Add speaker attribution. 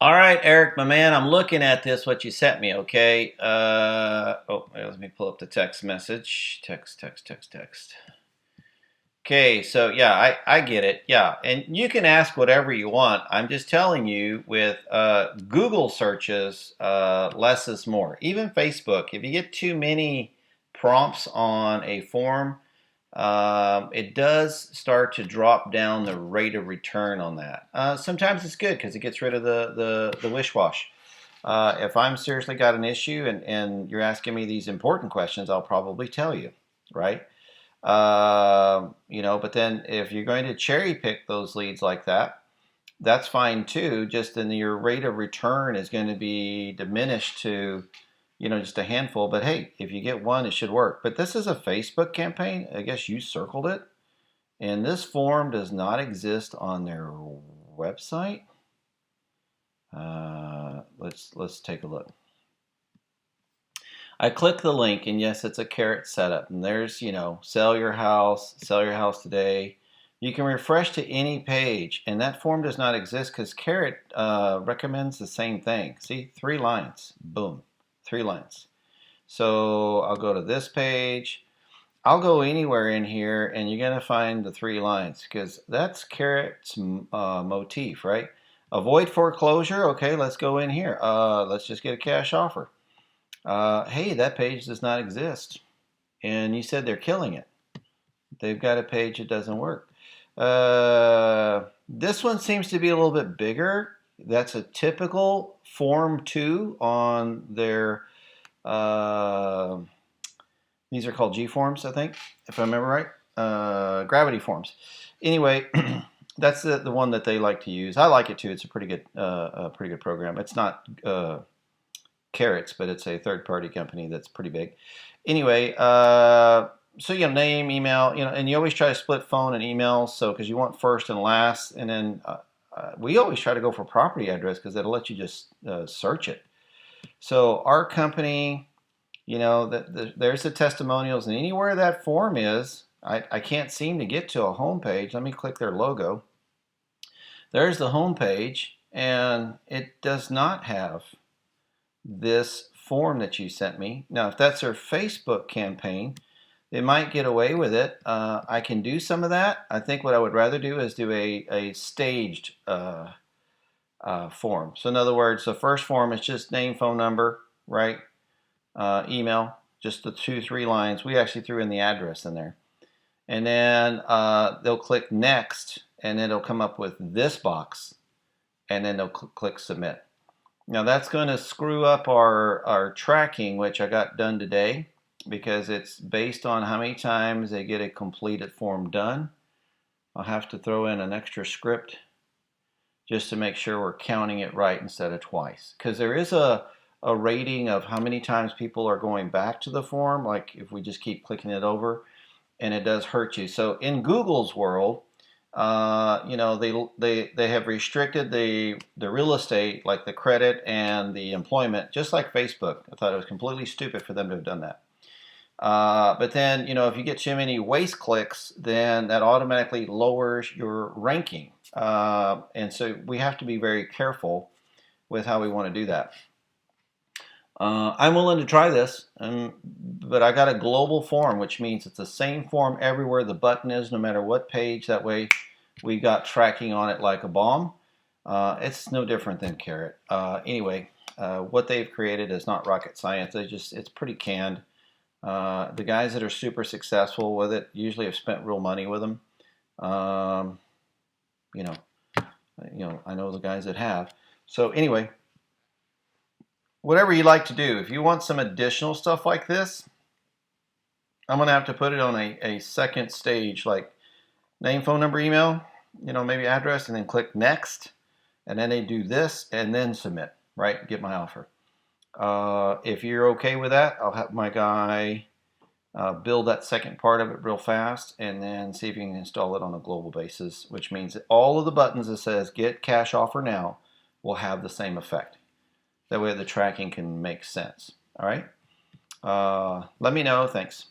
Speaker 1: All right, Eric, my man, I'm looking at this, what you sent me, okay? Let me pull up the text message. Text. Okay, so yeah, I get it. Yeah, and you can ask whatever you want. I'm just telling you with Google searches, less is more. Even Facebook, if you get too many prompts on a form, it does start to drop down the rate of return on that. Sometimes it's good because it gets rid of the wish-wash. If I'm seriously got an issue and you're asking me these important questions, I'll probably tell you, right? But then if you're going to cherry pick those leads like that, that's fine too. Just then your rate of return is going to be diminished to, just a handful. But hey, if you get one, it should work. But this is a Facebook campaign. I guess you circled it. And this form does not exist on their website. Let's take a look. I click the link, and yes, it's a Carrot setup. And there's, sell your house today. You can refresh to any page, and that form does not exist because Carrot recommends the same thing. See, 3 lines. Boom, 3 lines. So I'll go to this page. I'll go anywhere in here, and you're going to find the 3 lines because that's Carrot's motif, right? Avoid foreclosure. Okay, let's go in here. Let's just get a cash offer. Hey, that page does not exist. And you said they're killing it. They've got a page that doesn't work. This one seems to be a little bit bigger. That's a typical Form 2 on their, these are called G forms, I think, if I remember right. Gravity forms. Anyway, that's the one that they like to use. I like it too. It's a pretty good program. It's not Carrots, but it's a third-party company that's pretty big. Anyway, so name, email, and you always try to split phone and email, so because you want first and last, and then we always try to go for property address because it'll let you just search it. So our company, there's the testimonials, and anywhere that form is, I can't seem to get to a home page. Let me click their logo. There's the home page, and it does not have this form that you sent me. Now, if that's their Facebook campaign, they might get away with it. I can do some of that. I think what I would rather do is do a staged form. So in other words, the first form is just name, phone number, right? Email, just the 2-3 lines. We actually threw in the address in there. And then they'll click next, and then it'll come up with this box, and then they'll click submit. Now that's going to screw up our tracking, which I got done today, because it's based on how many times they get a completed form done. I'll have to throw in an extra script just to make sure we're counting it right instead of twice. Because there is a rating of how many times people are going back to the form, like if we just keep clicking it over, and it does hurt you. So in Google's world, they have restricted the real estate, like the credit and the employment, just like Facebook. I thought it was completely stupid for them to have done that. But then, if you get too many waste clicks, then that automatically lowers your ranking. And so we have to be very careful with how we want to do that. I'm willing to try this, but I got a global form, which means it's the same form everywhere the button is, no matter what page. That way we got tracking on it like a bomb. It's no different than Carrot. Anyway, what they've created is not rocket science. It's pretty canned. The guys that are super successful with it usually have spent real money with them. I know the guys that have. So anyway, whatever you like to do, if you want some additional stuff like this, I'm going to have to put it on a second stage, like name, phone number, email, maybe address, and then click next. And then they do this and then submit, right? Get my offer. If you're okay with that, I'll have my guy build that second part of it real fast and then see if you can install it on a global basis, which means that all of the buttons that says get cash offer now will have the same effect. That way the tracking can make sense. All right. Let me know. Thanks.